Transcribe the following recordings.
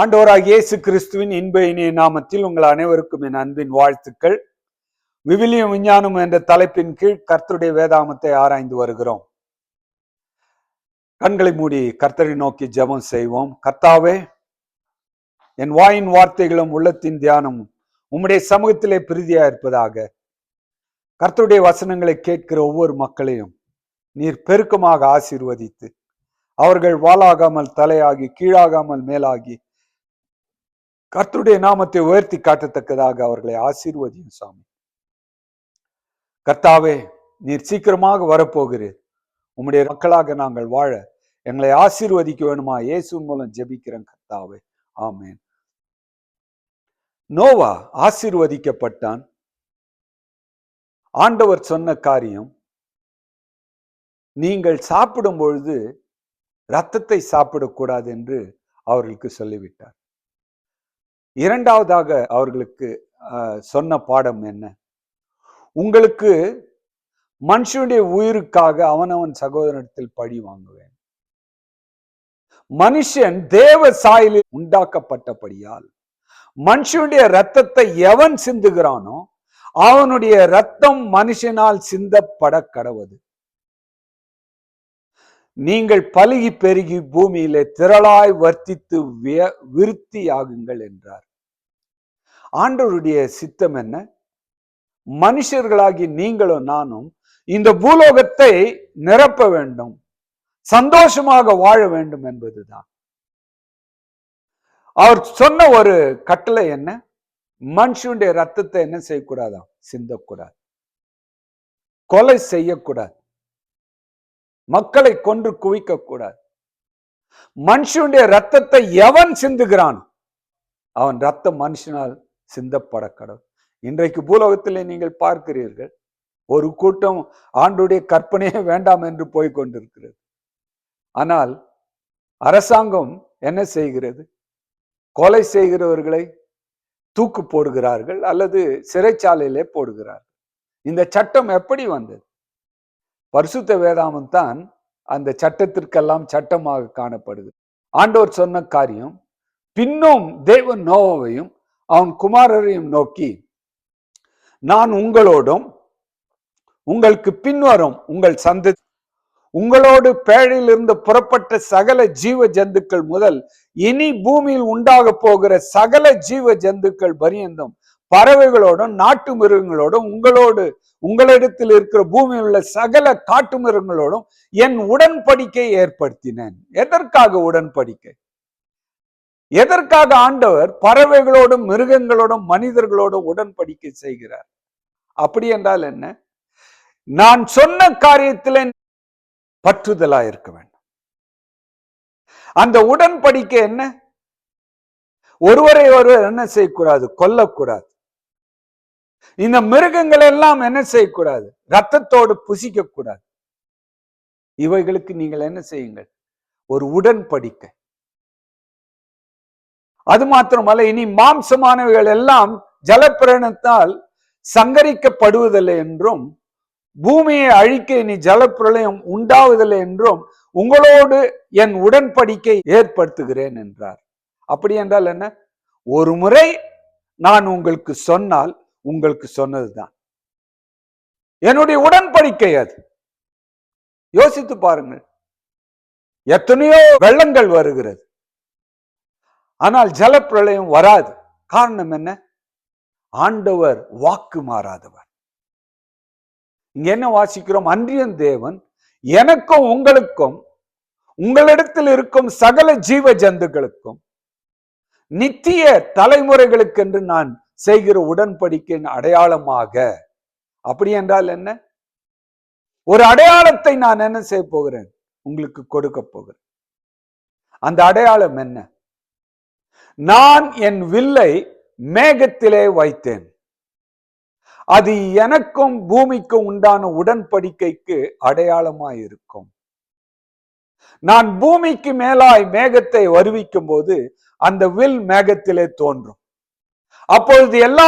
ஆண்டவராகிய இயேசு கிறிஸ்துவின் இன்ப இனிய நாமத்தில் உங்கள் அனைவருக்கும் என் அன்பின் வாழ்த்துக்கள். விவிலியம் விஞ்ஞானம் என்ற தலைப்பின் கீழ் கர்த்தருடைய வேதாகமத்தை ஆராய்ந்து வருகிறோம். கண்களை மூடி கர்த்தரை நோக்கி ஜெபம் செய்வோம். கர்த்தாவே, என் வாயின் வார்த்தைகளும் உள்ளத்தின் தியானமும் உம்முடைய சமூகத்திலே பிரீதியா இருப்பதாக. கர்த்தருடைய வசனங்களை கேட்கிற ஒவ்வொரு மக்களையும் நீர் பெருக்கமாக ஆசீர்வதித்து அவர்கள் வாளாகாமல் தலையாகி கீழாகாமல் மேலாகி கர்த்தருடைய நாமத்தை உயர்த்தி காட்டத்தக்கதாக அவர்களை ஆசீர்வதியும் சாமி. கர்த்தாவே, நீர் சீக்கிரமாக வரப்போகிறீர். உம்முடைய மக்களாக நாங்கள் வாழ எங்களை ஆசீர்வதிக்க வேணுமா? இயேசுவின் மூலம் ஜெபிக்கிறேன் கர்த்தாவே, ஆமென். நோவா ஆசீர்வதிக்கப்பட்டான். ஆண்டவர் சொன்ன காரியம், நீங்கள் சாப்பிடும் பொழுது இரத்தத்தை சாப்பிடக்கூடாது என்று அவர்களுக்கு சொல்லிவிட்டார். இரண்டாவதாக அவர்களுக்கு சொன்ன பாடம் என்ன? உங்களுக்கு மனுஷனுடைய உயிருக்காக அவனவன் சகோதரத்தில் பழி வாங்குவேன். மனுஷன் தேவ சாயலில் உண்டாக்கப்பட்டபடியால் மனுஷனுடைய இரத்தத்தை எவன் சிந்துகிறானோ அவனுடைய இரத்தம் மனுஷனால் சிந்தப்பட கடவது. நீங்கள் பலுகி பெருகி பூமியிலே திரளாய் வர்த்தித்து விருத்தியாகுங்கள் என்றார். ஆண்டவருடைய சித்தம் என்ன? மனுஷர்களாகி நீங்களும் நானும் இந்த பூலோகத்தை நிரப்ப வேண்டும், சந்தோஷமாக வாழ வேண்டும் என்பதுதான். அவர் சொன்ன ஒரு கட்டளை என்ன? மனுஷனுடைய ரத்தத்தை என்ன செய்யக்கூடாதாம்? சிந்தக்கூடாது, கொலை செய்யக்கூடாது, மக்களை கொன்று குவிக்க கூடாது. மனுஷனுடைய ரத்தத்தை எவன் சிந்துகிறான் அவன் ரத்தம் மனுஷனால் சிந்தப்பட கடவுள். இன்றைக்கு பூலோகத்திலே நீங்கள் பார்க்கிறீர்கள், ஒரு கூட்டம் ஆண்டுடைய கற்பனையே வேண்டாம் என்று போய்கொண்டிருக்கிறது. ஆனால் அரசாங்கம் என்ன செய்கிறது? கொலை செய்கிறவர்களை தூக்கு போடுகிறார்கள் அல்லது சிறைச்சாலையிலே போடுகிறார்கள். இந்த சட்டம் எப்படி வந்தது? பரிசுத்த வேதாகமம் தான் அந்த சட்டத்திற்கெல்லாம் சட்டமாக காணப்படுது. ஆண்டவர் சொன்ன காரியம், பின்னும் தேவன் நோவாவையும் அவன் குமாரரையும் நோக்கி, நான் உங்களோடும் உங்களுக்கு பின்வரும் உங்கள் சந்ததி உங்களோடு பேழையிலிருந்து புறப்பட்ட சகல ஜீவ ஜந்துக்கள் முதல் இனி பூமியில் உண்டாக போகிற சகல ஜீவ ஜந்துக்கள் பரியந்தம் பறவைகளோடும் நாட்டு மிருகங்களோடும் உங்களிடத்தில் இருக்கிற பூமியில் உள்ள சகல காட்டு மிருகங்களோடும் என் உடன்படிக்கை ஏற்படுத்தினேன். எதற்காக உடன்படிக்கை? எதற்காக ஆண்டவர் பறவைகளோடும் மிருகங்களோடும் மனிதர்களோடும் உடன்படிக்கை செய்கிறார்? அப்படி என்றால் என்ன? நான் சொன்ன காரியத்தில் பற்றுதலா இருக்க வேண்டும். அந்த உடன்படிக்கை என்ன? ஒருவரை ஒருவர் என்ன செய்யக்கூடாது? கொல்லக்கூடாது. இந்த மிருகங்கள் எல்லாம் என்ன செய்யக்கூடாது? ரத்தத்தோடு புசிக்க கூடாது. இவைகளுக்கு நீங்கள் என்ன செய்யுங்கள்? ஒரு உடன்படிக்கை. அது மாத்திரமல்ல, இனி மாம்சமானவைகள் எல்லாம் ஜலப்பிரளயத்தால் சங்கரிக்கப்படுவதில்லை என்றும் பூமியை அழிக்க இனி ஜலப்பிரளயம் உண்டாவதில்லை என்றும் உங்களோடு என் உடன்படிக்கை ஏற்படுத்துகிறேன் என்றார். அப்படி என்றால் என்ன? ஒரு முறை நான் உங்களுக்கு சொன்னால் உங்களுக்கு சொன்னதுதான் என்னுடைய உடன்படிக்கை. அது யோசித்து பாருங்கள். எத்தனையோ வெள்ளங்கள் வருகிறது, ஆனால் ஜலப்பிரளயம் வராது. காரணம் என்ன? ஆண்டவர் வாக்கு மாறாதவர். இங்க என்ன வாசிக்கிறோம்? அன்றியும் தேவன் எனக்கும் உங்களுக்கும் உங்களிடத்தில் இருக்கும் சகல ஜீவ ஜந்துக்களுக்கும் நித்திய தலைமுறைகளுக்கு என்று நான் செய்கிற உடன்படிக்கையின் அடையாளமாக. அப்படி என்றால் என்ன? ஒரு அடையாளத்தை நான் என்ன செய்ய போகிறேன்? உங்களுக்கு கொடுக்க போகிறேன். அந்த அடையாளம் என்ன? நான் என் வில்லை மேகத்திலே வைத்தேன். அது எனக்கும் பூமிக்கும் உண்டான உடன்படிக்கைக்கு அடையாளமாய் இருக்கும். நான் பூமிக்கு மேலாய் மேகத்தை வருவிக்கும் போது அந்த வில் மேகத்திலே தோன்றும். அப்பொழுது எல்லா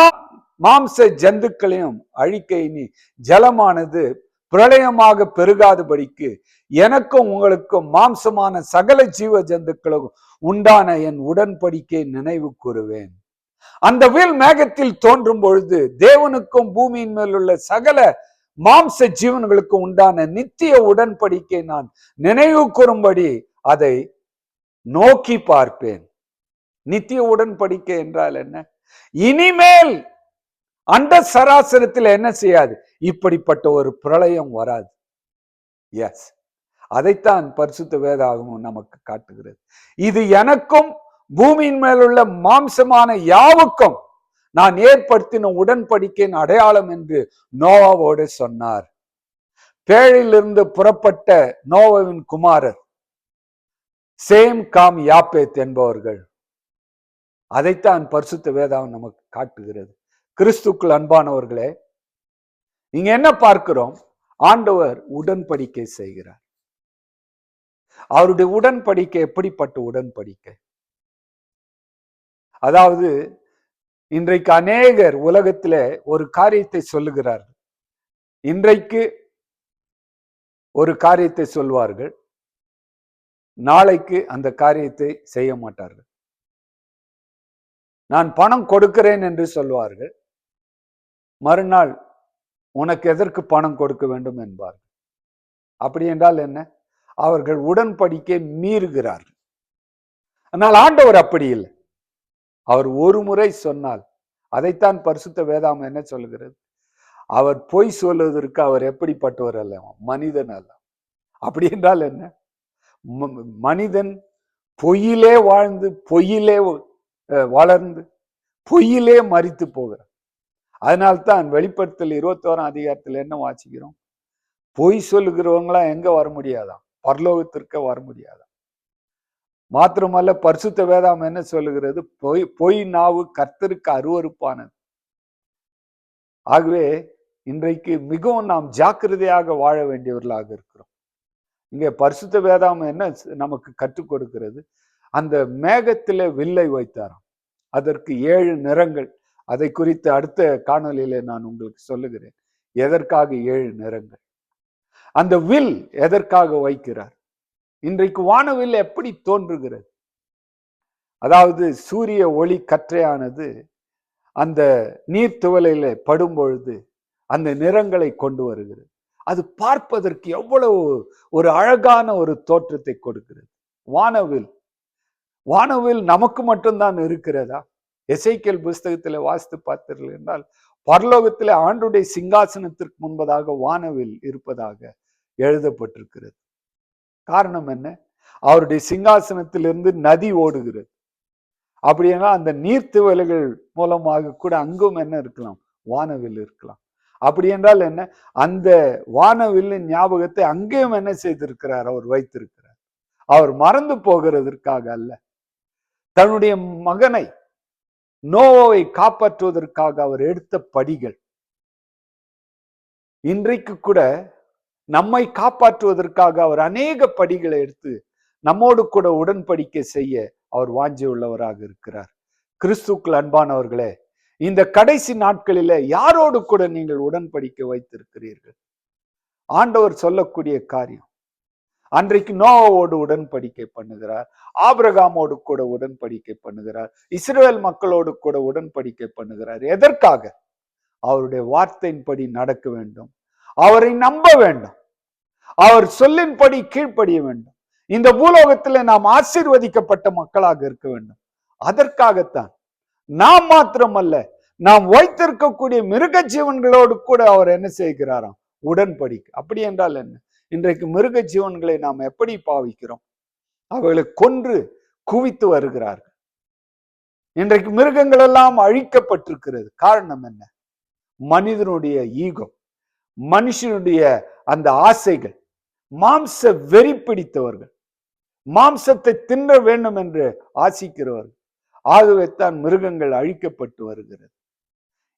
மாம்ச ஜந்துக்களையும் அழிக்க இனி ஜலமானது பிரளயமாக பெருகாதபடிக்கு எனக்கும் உங்களுக்கும் மாம்சமான சகல ஜீவ ஜந்துக்களுக்கும் உண்டான என் உடன்படிக்கை நினைவு கூறுவேன். அந்த வில் மேகத்தில் தோன்றும் பொழுது தேவனுக்கும் பூமியின் மேல் உள்ள சகல மாம்ச ஜீவன்களுக்கு உண்டான நித்திய உடன்படிக்கை நான் நினைவு கூறும்படி அதை நோக்கி பார்ப்பேன். நித்திய உடன்படிக்கை என்றால் என்ன? இனிமேல் அந்த சராசரத்தில் என்ன செய்யாது, இப்படிப்பட்ட ஒரு பிரளயம் வராது. எஸ், அதைத்தான் பரிசுத்த வேதாகமும் நமக்கு காட்டுகிறது. இது எனக்கும் பூமியின் மேலுள்ள மாம்சமான யாவுக்கும் நான் ஏற்படுத்தின உடன்படிக்கையின் அடையாளம் என்று நோவாவோடு சொன்னார். பேழிலிருந்து புறப்பட்ட நோவாவின் குமாரர் சேம், காம், யாப்பேத் என்பவர்கள். அதைத்தான் பரிசுத்த வேதாகம் நமக்கு காட்டுகிறது. கிறிஸ்துக்குள் அன்பானவர்களே, இங்க என்ன பார்க்கிறோம்? ஆண்டவர் உடன்படிக்கை செய்கிறார். அவருடைய உடன்படிக்கை எப்படிப்பட்ட உடன்படிக்கை? அதாவது இன்றைக்கு அநேகர் உலகத்திலே ஒரு காரியத்தை சொல்லுகிறார்கள். இன்றைக்கு ஒரு காரியத்தை சொல்வார்கள், நாளைக்கு அந்த காரியத்தை செய்ய மாட்டார்கள். நான் பணம் கொடுக்கிறேன் என்று சொல்வார்கள், மறுநாள் உனக்கு எதற்கு பணம் கொடுக்க வேண்டும் என்பார்கள். அப்படி என்றால் என்ன? அவர்கள் உடன்படிக்கை மீறுகிறார்கள். ஆனால் ஆண்டவர் அப்படி இல்லை. அவர் ஒரு முறை சொன்னால், அதைத்தான் பரிசுத்த வேதாகம் என்ன சொல்லுகிறது? அவர் பொய் சொல்வதற்கு அவர் எப்படிப்பட்டவர் அல்ல, மனிதன் அல்ல. அப்படி என்றால் என்ன? மனிதன் பொய்யிலே வாழ்ந்து பொய்யிலே வளர்ந்து பொய்யிலே மரித்து போகிறார். அதனால்தான் வெளிப்படுத்தல் 21ஆம் அதிகாரத்தில் என்ன வாசிக்கிறோம்? பொய் சொல்லுகிறவங்களாம் எங்க வர முடியாதான்? பரலோகத்திற்கு வர முடியாதான்? மாத்திரமல்ல, பரிசுத்த வேதாகம் என்ன சொல்லுகிறது? பொய் நாவு கர்த்தருக்கு அருவருப்பானது. ஆகவே இன்றைக்கு மிகவும் நாம் ஜாக்கிரதையாக வாழ வேண்டியவர்களாக இருக்கிறோம். இங்கே பரிசுத்த வேதாகம் என்ன நமக்கு கற்றுக் கொடுக்கிறது? அந்த மேகத்திலே வில்லை வைத்தாராம். அதற்கு 7 நிறங்கள். அதை குறித்து அடுத்த காணொலியில நான் உங்களுக்கு சொல்லுகிறேன். எதற்காக 7 நிறங்கள்? அந்த வில் எதற்காக வைக்கிறார்? இன்றைக்கு வானவில் எப்படி தோன்றுகிறது? அதாவது சூரிய ஒளி கற்றையானது அந்த நீர்த்துவலையில படும் பொழுது அந்த நிறங்களை கொண்டு வருகிறது. அது பார்ப்பதற்கு எவ்வளவு ஒரு அழகான ஒரு தோற்றத்தை கொடுக்கிறது. வானவில் வானவில் நமக்கு மட்டும்தான் இருக்கிறதா? எசேக்கியேல் புஸ்தகத்தில் வாசித்து பார்த்தீர்கள் என்றால், பரலோகத்தில் ஆண்டுடைய சிங்காசனத்திற்கு முன்பதாக வானவில் இருப்பதாக எழுதப்பட்டிருக்கிறது. காரணம் என்ன? அவருடைய சிங்காசனத்திலிருந்து நதி ஓடுகிறது. அப்படின்னா அந்த நீர்த்துவலைகள் மூலமாக கூட அங்கும் என்ன இருக்கலாம்? வானவில் இருக்கலாம். அப்படி என்றால் என்ன? அந்த வானவில்லின் ஞாபகத்தை அங்கேயும் என்ன செய்திருக்கிறார்? அவர் வைத்திருக்கிறார். அவர் மறந்து போகிறதற்காக அல்ல, தன்னுடைய மகனை நோவாவை காப்பாற்றுவதற்காக அவர் எடுத்த படிகள். இன்றைக்கு கூட நம்மை காப்பாற்றுவதற்காக அவர் அநேக படிகளை எடுத்து நம்மோடு கூட உடன்படிக்கை செய்ய அவர் வாஞ்சி உள்ளவராக இருக்கிறார். கிறிஸ்துக்குள் அன்பானவர்களே, இந்த கடைசி நாட்களில யாரோடு கூட நீங்கள் உடன்படிக்கை வைத்திருக்கிறீர்கள்? ஆண்டவர் சொல்லக்கூடிய காரியம், அன்றைக்கு நோவாவோடு உடன்படிக்கை பண்ணுகிறார், ஆபிரகாமோடு கூட உடன்படிக்கை பண்ணுகிறார், இஸ்ரவேல் மக்களோடு கூட உடன்படிக்கை பண்ணுகிறார். எதற்காக? அவருடைய வார்த்தையின்படி நடக்க வேண்டும், அவரை நம்ப வேண்டும், அவர் சொல்லின்படி கீழ்ப்படிய வேண்டும். இந்த பூலோகத்தில் நாம் ஆசீர்வதிக்கப்பட்ட மக்களாக இருக்க வேண்டும். அதற்காகத்தான் நாம் மாத்திரமல்ல, நாம் வைத்திருக்கக்கூடிய மிருக ஜீவன்களோடு கூட அவர் என்ன செய்கிறாராம்? உடன்படிக்கை. அப்படி என்றால் என்ன? இன்றைக்கு மிருக ஜீவன்களை நாம் எப்படி பாவிக்கிறோம்? அவர்களை கொன்று குவித்து வருகிறார்கள். இன்றைக்கு மிருகங்கள் எல்லாம் அழிக்கப்பட்டிருக்கிறது. காரணம் என்ன? மனிதனுடைய ஈகோ, மனுஷனுடைய அந்த ஆசைகள், மாம்ச வெறி பிடித்தவர்கள், மாம்சத்தை தின்ற வேண்டும் என்று ஆசிக்கிறவர்கள். ஆகவே தான் மிருகங்கள் அழிக்கப்பட்டு வருகிறது.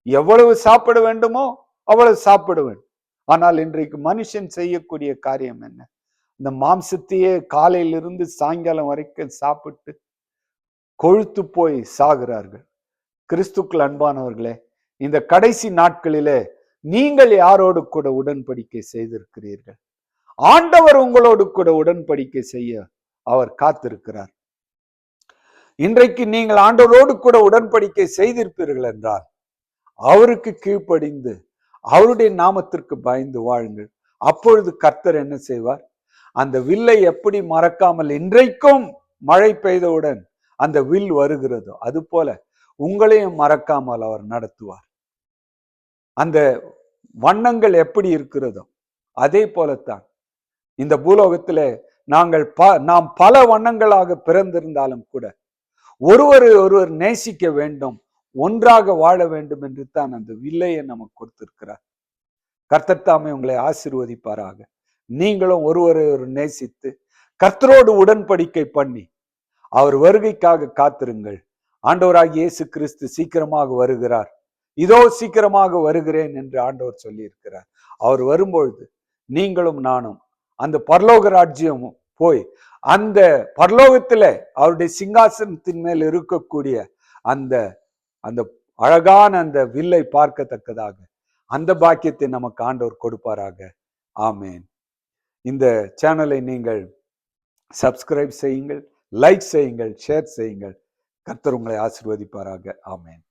எவ்வளவு சாப்பிட வேண்டுமோ அவ்வளவு சாப்பிட வேண்டும். ஆனால் இன்றைக்கு மனுஷன் செய்யக்கூடிய காரியம் என்ன? இந்த மாம்சத்தையே காலையிலிருந்து சாயங்காலம் வரைக்கும் சாப்பிட்டு கொழுத்து போய் சாகிறார்கள். கிறிஸ்துக்கள் அன்பானவர்களே, இந்த கடைசி நாட்களிலே நீங்கள் யாரோடு கூட உடன்படிக்கை செய்திருக்கிறீர்கள்? ஆண்டவர் உங்களோடு கூட உடன்படிக்கை செய்ய அவர் காத்திருக்கிறார். இன்றைக்கு நீங்கள் ஆண்டவரோடு கூட உடன்படிக்கை செய்திருப்பீர்கள் என்றால் அவருக்கு கீழ்ப்படிந்து அவருடைய நாமத்திற்கு பயந்து வாழுங்கள். அப்பொழுது கர்த்தர் என்ன செய்வார்? அந்த வில்லை எப்படி மறக்காமல் இன்றைக்கும் மழை பெய்தவுடன் அந்த வில் வருகிறதோ அது போல உங்களையும் மறக்காமல் அவர் நடத்துவார். அந்த வண்ணங்கள் எப்படி இருக்கிறதோ அதே போலத்தான் இந்த பூலோகத்திலே நாம் பல வண்ணங்களாக பிறந்திருந்தாலும் கூட ஒருவர் நேசிக்க வேண்டும், ஒன்றாக வாழ வேண்டும் என்று தான் அந்த வில்லையை நமக்கு கொடுத்திருக்கிறார். கர்த்தர் தாமே உங்களை ஆசீர்வதிப்பாராக. நீங்களும் ஒருவரை நேசித்து கர்த்தரோடு உடன்படிக்கை பண்ணி அவர் வருகைக்காக காத்திருங்கள். ஆண்டவராகிய இயேசு கிறிஸ்து சீக்கிரமாக வருகிறார். இதோ சீக்கிரமாக வருகிறேன் என்று ஆண்டவர் சொல்லி இருக்கிறார். அவர் வரும்பொழுது நீங்களும் நானும் அந்த பரலோக ராஜ்யம் போய் அந்த பரலோகத்துல அவருடைய சிங்காசனத்தின் மேல் இருக்கக்கூடிய அந்த அந்த அழகான அந்த வில்லை பார்க்கத்தக்கதாக அந்த பாக்கியத்தை நமக்கு ஆண்டவர் கொடுப்பாராக. ஆமேன். இந்த சேனலை நீங்கள் சப்ஸ்கிரைப் செய்யுங்கள், லைக் செய்யுங்கள், ஷேர் செய்யுங்கள். கர்த்தர் உங்களை ஆசீர்வதிப்பாராக. ஆமேன்.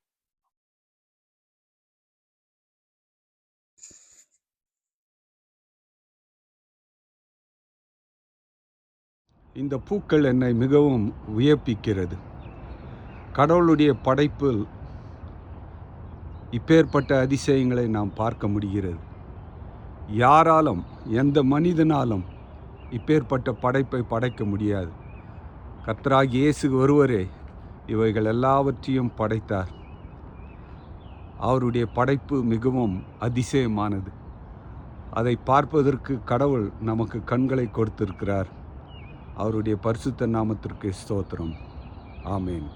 இந்த பூக்கள் என்னை மிகவும் வியப்பிக்கிறது. கடவுளுடைய படைப்பில் இப்பேற்பட்ட அதிசயங்களை நாம் பார்க்க முடிகிறது. யாராலும், எந்த மனிதனாலும் இப்பேற்பட்ட படைப்பை படைக்க முடியாது. கர்த்தராகிய இயேசு ஒருவரே இவைகள் எல்லாவற்றையும் படைத்தார். அவருடைய படைப்பு மிகவும் அதிசயமானது. அதை பார்ப்பதற்கு கடவுள் நமக்கு கண்களை கொடுத்திருக்கிறார். அவருடைய பரிசுத்த நாமத்திற்கு ஸ்தோத்திரம். ஆமேன்.